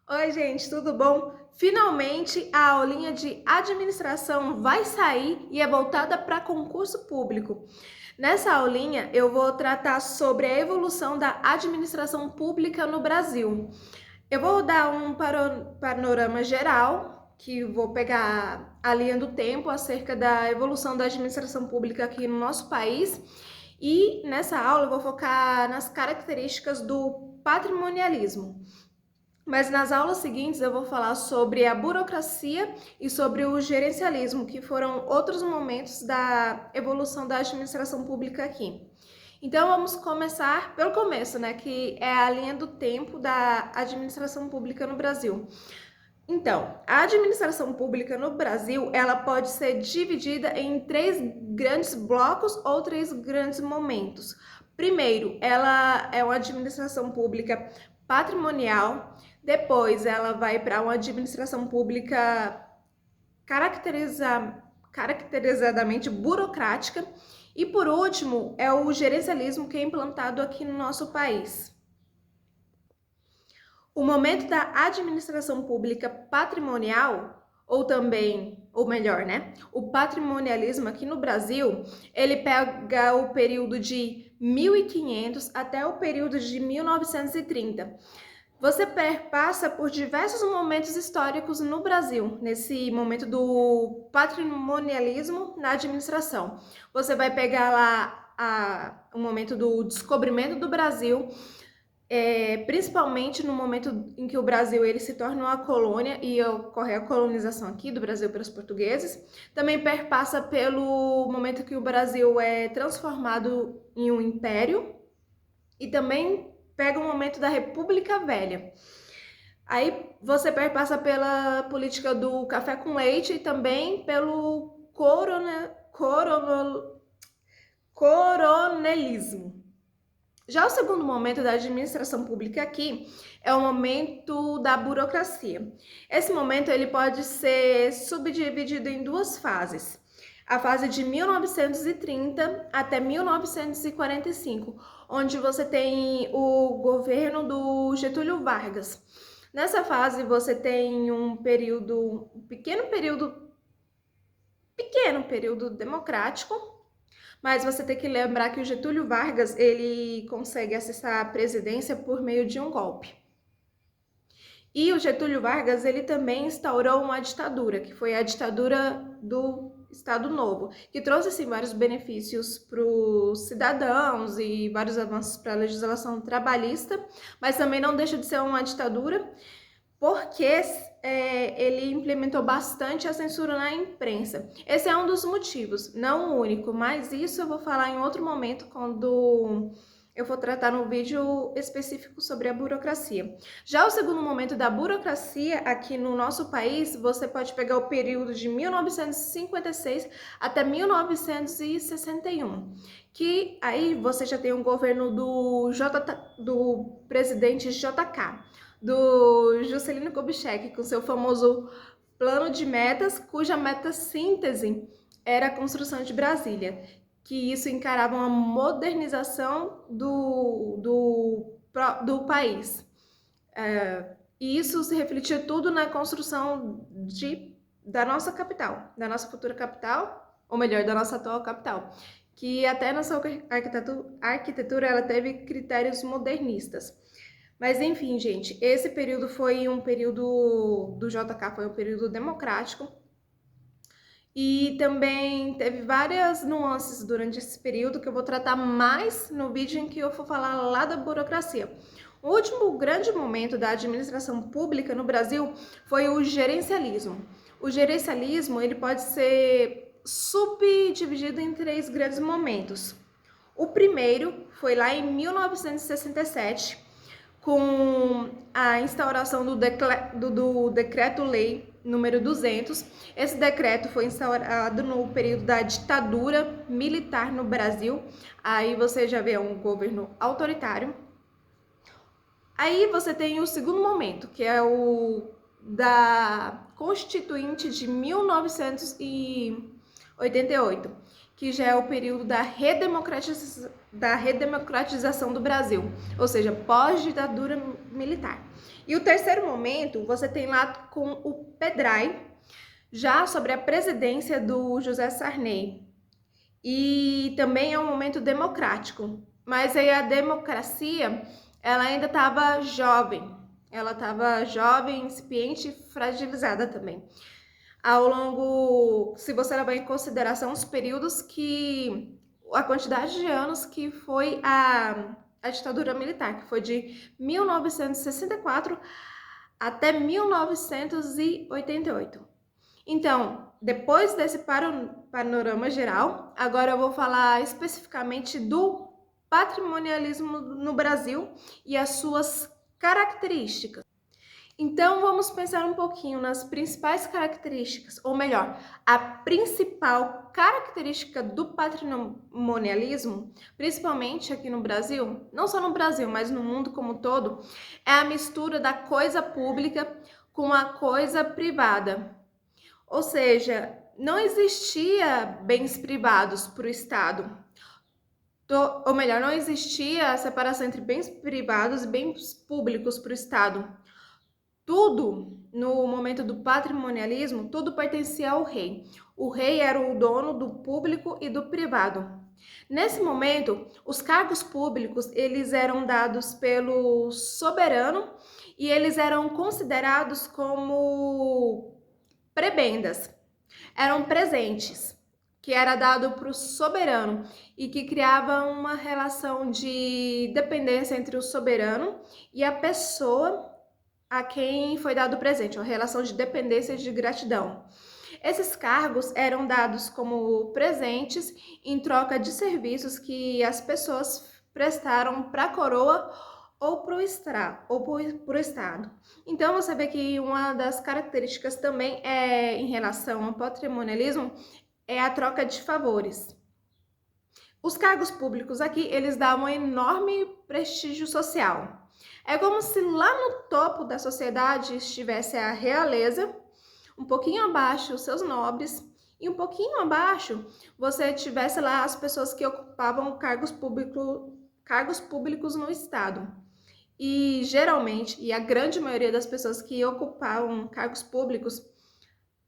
Oi, gente, tudo bom? Finalmente a aulinha de administração vai sair e é voltada para concurso público. Nessa aulinha eu vou tratar sobre a evolução da administração pública no Brasil. Eu vou dar um panorama geral, que vou pegar a linha do tempo acerca da evolução da administração pública aqui no nosso país. E nessa aula eu vou focar nas características do patrimonialismo. Mas nas aulas seguintes eu vou falar sobre a burocracia e sobre o gerencialismo, que foram outros momentos da evolução da administração pública aqui. Então vamos começar pelo começo, né, que é a linha do tempo da administração pública no Brasil. Então, a administração pública no Brasil, ela pode ser dividida em três grandes blocos ou três grandes momentos. Primeiro, ela é uma administração pública patrimonial, depois ela vai para uma administração pública caracterizadamente burocrática e, por último, é o gerencialismo que é implantado aqui no nosso país. O momento da administração pública patrimonial, ou também, ou melhor, né? O patrimonialismo aqui no Brasil, ele pega o período de 1500 até o período de 1930. Você perpassa por diversos momentos históricos no Brasil, nesse momento do patrimonialismo na administração. Você vai pegar lá o momento do descobrimento do Brasil, principalmente no momento em que o Brasil ele se torna uma colônia e ocorre a colonização aqui do Brasil pelos portugueses. Também perpassa pelo momento que o Brasil é transformado em um império e também pega o momento da República Velha. Aí você perpassa pela política do café com leite e também pelo coronelismo. Já o segundo momento da administração pública aqui é o momento da burocracia. Esse momento ele pode ser subdividido em duas fases. A fase de 1930 até 1945, onde você tem o governo do Getúlio Vargas. Nessa fase você tem um pequeno período democrático, mas você tem que lembrar que o Getúlio Vargas, ele consegue acessar a presidência por meio de um golpe. E o Getúlio Vargas, ele também instaurou uma ditadura, que foi a ditadura do Estado Novo, que trouxe assim, vários benefícios para os cidadãos e vários avanços para a legislação trabalhista, mas também não deixa de ser uma ditadura, porque ele implementou bastante a censura na imprensa. Esse é um dos motivos, não o único, mas isso eu vou falar em outro momento, quando eu vou tratar no vídeo específico sobre a burocracia. Já o segundo momento da burocracia aqui no nosso país, você pode pegar o período de 1956 até 1961, que aí você já tem um governo do presidente JK, do Juscelino Kubitschek, com seu famoso plano de metas, cuja meta síntese era a construção de Brasília, que isso encarava uma modernização do país. E isso se refletia tudo na construção da nossa capital, da nossa futura capital, ou melhor, da nossa atual capital, que até na sua arquitetura ela teve critérios modernistas. Mas enfim, gente, esse período foi um período do JK, foi um período democrático. E também teve várias nuances durante esse período que eu vou tratar mais no vídeo em que eu for falar lá da burocracia. O último grande momento da administração pública no Brasil foi o gerencialismo. O gerencialismo ele pode ser subdividido em três grandes momentos. O primeiro foi lá em 1967, com a instauração do Decreto-Lei número 200. Esse decreto foi instaurado no período da ditadura militar no Brasil. Aí você já vê um governo autoritário. Aí você tem o segundo momento, que é o da Constituinte de 1988, que já é o período da redemocratização do Brasil, ou seja, pós-ditadura militar. E o terceiro momento, você tem lá com o Pedrai, já sobre a presidência do José Sarney. E também é um momento democrático, mas aí a democracia, ela ainda estava jovem, incipiente e fragilizada também. Ao longo, se você levar em consideração os períodos a quantidade de anos que foi a ditadura militar, que foi de 1964 até 1988. Então, depois desse panorama geral, agora eu vou falar especificamente do patrimonialismo no Brasil e as suas características. Então, vamos pensar um pouquinho nas principais características, ou melhor, a principal característica do patrimonialismo, principalmente aqui no Brasil, não só no Brasil, mas no mundo como um todo, é a mistura da coisa pública com a coisa privada. Ou seja, não existia bens privados para o Estado. Ou melhor, não existia a separação entre bens privados e bens públicos para o Estado. Tudo, no momento do patrimonialismo, tudo pertencia ao rei. O rei era o dono do público e do privado. Nesse momento, os cargos públicos, eles eram dados pelo soberano e eles eram considerados como prebendas. Eram presentes que era dado para o soberano e que criava uma relação de dependência entre o soberano e a pessoa a quem foi dado o presente, uma relação de dependência e de gratidão. Esses cargos eram dados como presentes em troca de serviços que as pessoas prestaram para a coroa ou para o Estado. Então, você vê que uma das características também em relação ao patrimonialismo é a troca de favores. Os cargos públicos aqui, eles davam um enorme prestígio social. É como se lá no topo da sociedade estivesse a realeza, um pouquinho abaixo os seus nobres e um pouquinho abaixo você tivesse lá as pessoas que ocupavam cargos públicos no Estado. E geralmente, e a grande maioria das pessoas que ocupavam cargos públicos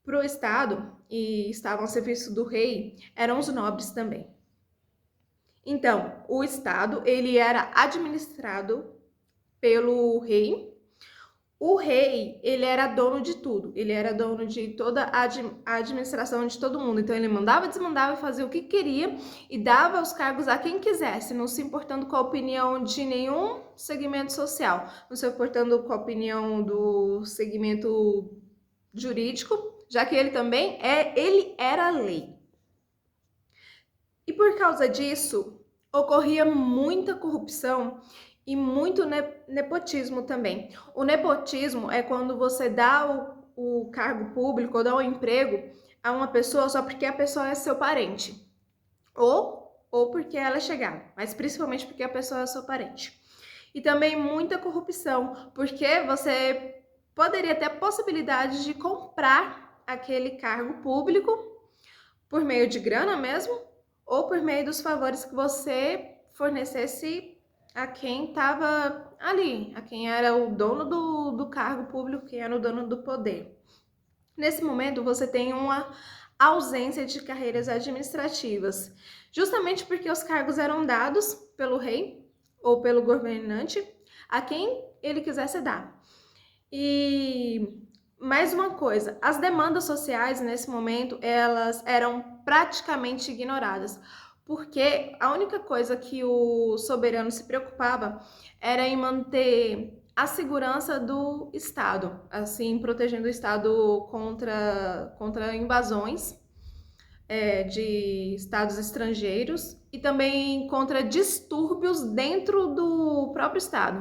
para o Estado e estavam a serviço do rei eram os nobres também. Então, o Estado, ele era administrado pelo rei. O rei, ele era dono de tudo, ele era dono de toda a administração de todo mundo. Então, ele mandava, desmandava, fazia o que queria e dava os cargos a quem quisesse, não se importando com a opinião de nenhum segmento social, não se importando com a opinião do segmento jurídico, já que ele também ele era a lei. E por causa disso, ocorria muita corrupção e muito nepotismo também. O nepotismo é quando você dá o cargo público ou dá o emprego a uma pessoa só porque a pessoa é seu parente. Ou porque ela é chegada, mas principalmente porque a pessoa é seu parente. E também muita corrupção, porque você poderia ter a possibilidade de comprar aquele cargo público por meio de grana mesmo, ou por meio dos favores que você fornecesse a quem estava ali, a quem era o dono do cargo público, quem era o dono do poder. Nesse momento, você tem uma ausência de carreiras administrativas, justamente porque os cargos eram dados pelo rei ou pelo governante a quem ele quisesse dar. E mais uma coisa, as demandas sociais nesse momento, elas eram praticamente ignoradas, porque a única coisa que o soberano se preocupava era em manter a segurança do Estado, assim, protegendo o Estado contra invasões de estados estrangeiros e também contra distúrbios dentro do próprio Estado.